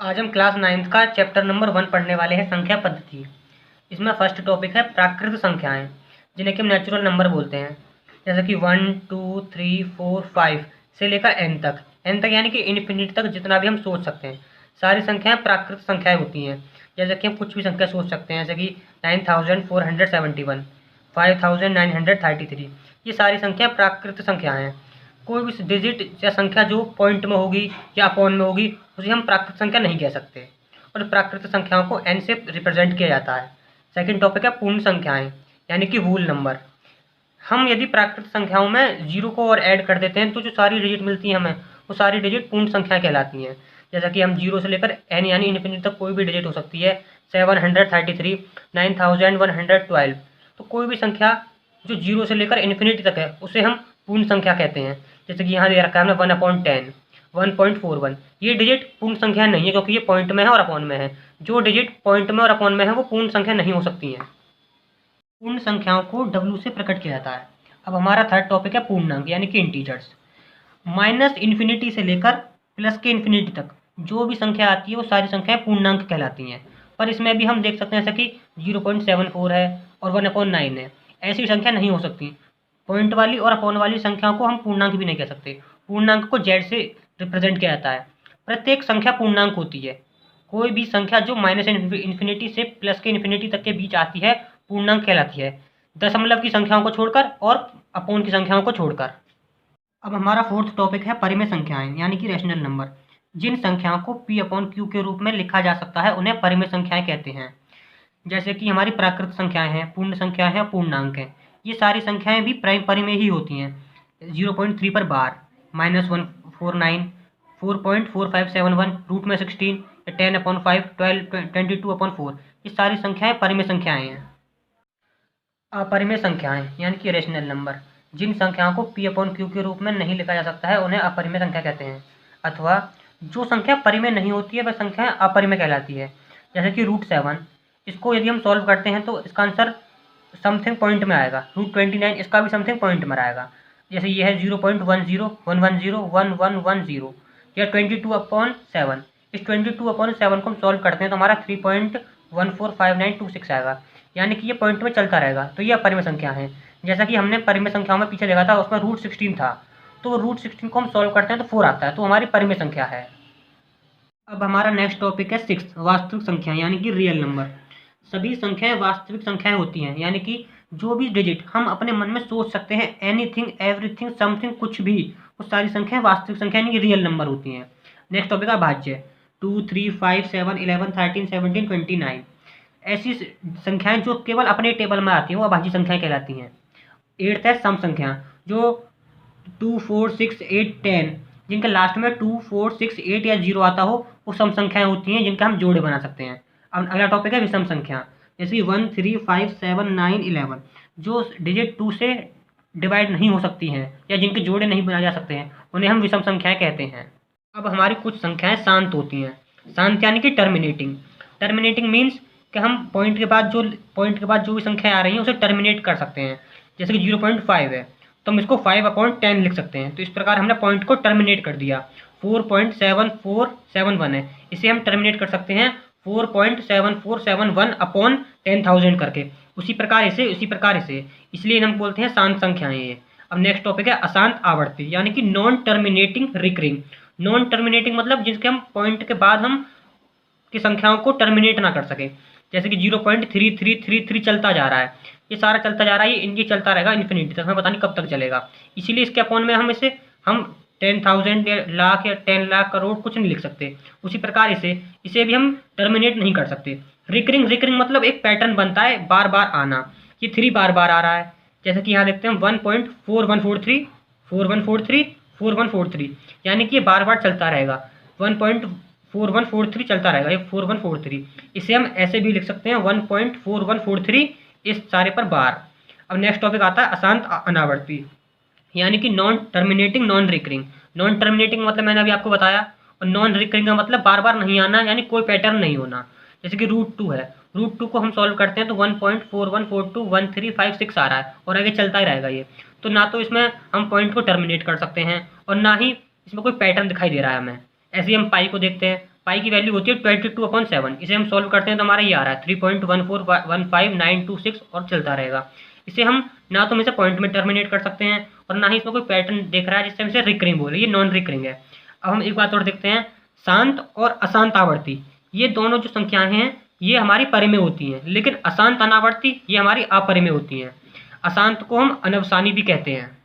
आज हम class 9th का चैप्टर नंबर 1 पढ़ने वाले हैं, संख्या पद्धति। इसमें फर्स्ट टॉपिक है प्राकृत संख्याएं, जिन्हें कि हम नेचुरल नंबर बोलते हैं। जैसे कि 1 2 3 4 5 से लेकर एन तक यानी कि इन्फिनिटी तक जितना भी हम सोच सकते हैं, सारी संख्याएं प्राकृत संख्याएं होती हैं। जैसे कि हम कुछ भी संख्या सोच सकते हैं, जैसे कि 9471, 5933, ये सारी संख्या प्राकृत संख्याएं हैं। कोई भी डिजिट या संख्या जो पॉइंट में होगी या अपॉन में होगी, उसे हम प्राकृत संख्या नहीं कह सकते। और प्राकृत संख्याओं को एन से रिप्रेजेंट किया जाता है। सेकंड टॉपिक है पूर्ण संख्याएं, यानी कि होल नंबर। हम यदि प्राकृत संख्याओं में जीरो को और ऐड कर देते हैं तो जो सारी डिजिट मिलती हैं हमें, वो सारी डिजिट पूर्ण संख्या कहलाती हैं। जैसा कि हम जीरो से लेकर एन यानी इन्फिनिटी तक कोई भी डिजिट हो सकती है। 733, 9112, तो कोई भी संख्या जो जीरो से लेकर इन्फिनिटी तक है उसे हम पूर्ण संख्या कहते हैं। जैसे कि यहाँ दे रखा है हमने 1/10, 1.41। ये डिजिट पूर्ण संख्या नहीं है, क्योंकि ये पॉइंट में है और अपॉन में है। जो डिजिट पॉइंट में और अपॉन में है वो पूर्ण संख्या नहीं हो सकती हैं। पूर्ण संख्याओं को W से प्रकट किया जाता है। अब हमारा थर्ड टॉपिक है पूर्णांक, यानी कि इंटीजर्स। माइनस इन्फिनिटी से लेकर प्लस के इन्फिनिटी तक जो भी संख्या आती है वो सारी संख्याएं पूर्णांक कहलाती हैं। पर इसमें भी हम देख सकते हैं जैसे कि 0.74 है और 1/9 है, ऐसी संख्या नहीं हो सकती। पॉइंट वाली और अपॉन वाली संख्याओं को हम पूर्णांक भी नहीं कह सकते। पूर्णांक को जेड से रिप्रेजेंट किया जाता है। प्रत्येक संख्या पूर्णांक होती है। कोई भी संख्या जो माइनस इन्फिनिटी से प्लस के इन्फिनिटी तक के बीच आती है पूर्णांक कहलाती है, दशमलव की संख्याओं को छोड़कर और अपॉन की संख्याओं को छोड़कर। अब हमारा फोर्थ टॉपिक है परिमेय संख्याएं, यानी कि रेशनल नंबर। जिन संख्याओं को P/Q के रूप में लिखा जा सकता है उन्हें परिमेय संख्याएं कहते हैं। जैसे कि हमारी प्राकृत संख्याएं हैं, पूर्ण संख्याएं हैं, पूर्णांक हैं। ये सारी संख्याएं भी परिमेय ही होती हैं। 0.3 पर बार, -149, 4.4571, रूट में 16, 10/5, 12, 22/4, ये सारी संख्याएं परिमेय संख्याएं हैं। अपरिमेय संख्याएं यानी कि रेशनल नंबर। जिन संख्याओं को P/Q के रूप में नहीं लिखा जा सकता है उन्हें अपरिमेय संख्या कहते हैं। अथवा जो संख्या परिमेय नहीं होती है वह संख्या अपरिमेय कहलाती है। जैसे कि √7, इसको यदि हम सॉल्व करते हैं तो इसका आंसर समथिंग पॉइंट में आएगा। √29, इसका भी समथिंग पॉइंट में आएगा। जैसे ये है 0.10, 110, 1110 या 22/7। इस 22/7 को हम सॉल्व करते हैं तो हमारा 3.145926 आएगा, यानी कि ये पॉइंट में चलता रहेगा। तो ये अपरिमेय संख्या है। जैसा कि हमने परिमेय संख्याओं में पीछे देखा था, उसमें √16 था, तो √16 को हम सॉल्व करते हैं तो 4 आता है, तो हमारी परिमेय संख्या है। अब हमारा नेक्स्ट टॉपिक है 6, वास्तविक संख्या, यानी कि रियल नंबर। सभी संख्याएं वास्तविक संख्याएं होती हैं, यानी कि जो भी डिजिट हम अपने मन में सोच सकते हैं, एनीथिंग, एवरीथिंग, समथिंग, कुछ भी, वो सारी संख्याएं वास्तविक संख्या यानी कि रियल नंबर होती हैं। नेक्स्ट टॉपिक है भाज्य। 2 3 5 7 11 13 17 29, ऐसी संख्याएं जो केवल अपने टेबल में आती हैं वो अभाज्य संख्याएं कहलाती हैं। 8th है सम संख्या, जो 2 4 6 8 10, जिनके लास्ट में 2 4 6 8 या 0 आता हो, वो सम संख्याएं होती हैं जिनके हम जोड़े बना सकते हैं। अब अगला टॉपिक है विषम संख्या, जैसे 1 3 5 7 9 11, जो डिजिट 2 से डिवाइड नहीं हो सकती हैं या जिनके जोड़े नहीं बनाए जा सकते हैं, उन्हें हम विषम संख्याएं कहते हैं। अब हमारी कुछ संख्याएं शांत होती हैं। शांत यानी कि टर्मिनेटिंग। टर्मिनेटिंग मीन्स कि हम पॉइंट के बाद जो भी संख्याएं आ रही हैं उसे टर्मिनेट कर सकते हैं। जैसे कि 0.5 है तो हम इसको 5/10 लिख सकते हैं, तो इस प्रकार हमने पॉइंट को टर्मिनेट कर दिया। 4.7471 है, इसे हम टर्मिनेट कर सकते हैं 4.7471/10,000 करके। उसी प्रकार इसे इसलिए हम बोलते हैं शांत संख्याएं ये। अब नेक्स्ट टॉपिक है अशांत आवर्ती, यानी कि non terminating recurring. Non terminating मतलब जिसके हम पॉइंट के बाद हम की संख्याओं को टर्मिनेट ना कर सके। जैसे कि 0.3333 चलता जा रहा है, ये सारा चलता जा रहा है, ये चलता रहेगा इन्फिनिटी तक, हमें पता नहीं कब तक चलेगा। इसीलिए इसके अपॉन में हम 10,000 या लाख या 10 लाख करोड़ कुछ नहीं लिख सकते। उसी प्रकार इसे भी हम टर्मिनेट नहीं कर सकते। रिकरिंग मतलब एक पैटर्न बनता है, बार बार आना। ये 3 बार बार आ रहा है। जैसे कि यहाँ देखते हैं 1.4143 4143 4143, यानी कि ये बार बार चलता रहेगा। 1.4143 चलता रहेगा, ये 4143। इसे हम ऐसे भी लिख सकते हैं 1.4143 इस सारे पर बार। अब नेक्स्ट टॉपिक आता है अशांत अनावर्ती, यानी कि non terminating non recurring. Non terminating मतलब मैंने अभी आपको बताया, और नॉन रिकरिंग का मतलब बार बार नहीं आना, यानी कोई पैटर्न नहीं होना। जैसे कि √2 है, √2 को हम सॉल्व करते हैं तो 1.41421356 आ रहा है और आगे चलता ही रहेगा ये। तो ना तो इसमें हम पॉइंट को टर्मिनेट कर सकते हैं और ना ही इसमें कोई पैटर्न दिखाई दे रहा है हमें। ऐसे ही हम पाई को देखते हैं, पाई की वैल्यू होती है 22/7। इसे हम सॉल्व करते हैं तो हमारा ये आ रहा है 3.1415926 और चलता रहेगा। इसे हम ना तो हम इसे पॉइंट में टर्मिनेट कर सकते हैं और ना ही इसमें कोई पैटर्न देख रहा है जिससे हम इसे रिकरिंग बोले, ये नॉन रिकरिंग है। अब हम एक बात और देखते हैं, शांत और अशांत आवर्ती, ये दोनों जो संख्याएं हैं ये हमारी परिमेय होती हैं, लेकिन अशांत अनावर्ती ये हमारी अपरिमेय होती हैं। अशांत को हम अनवसानी भी कहते हैं।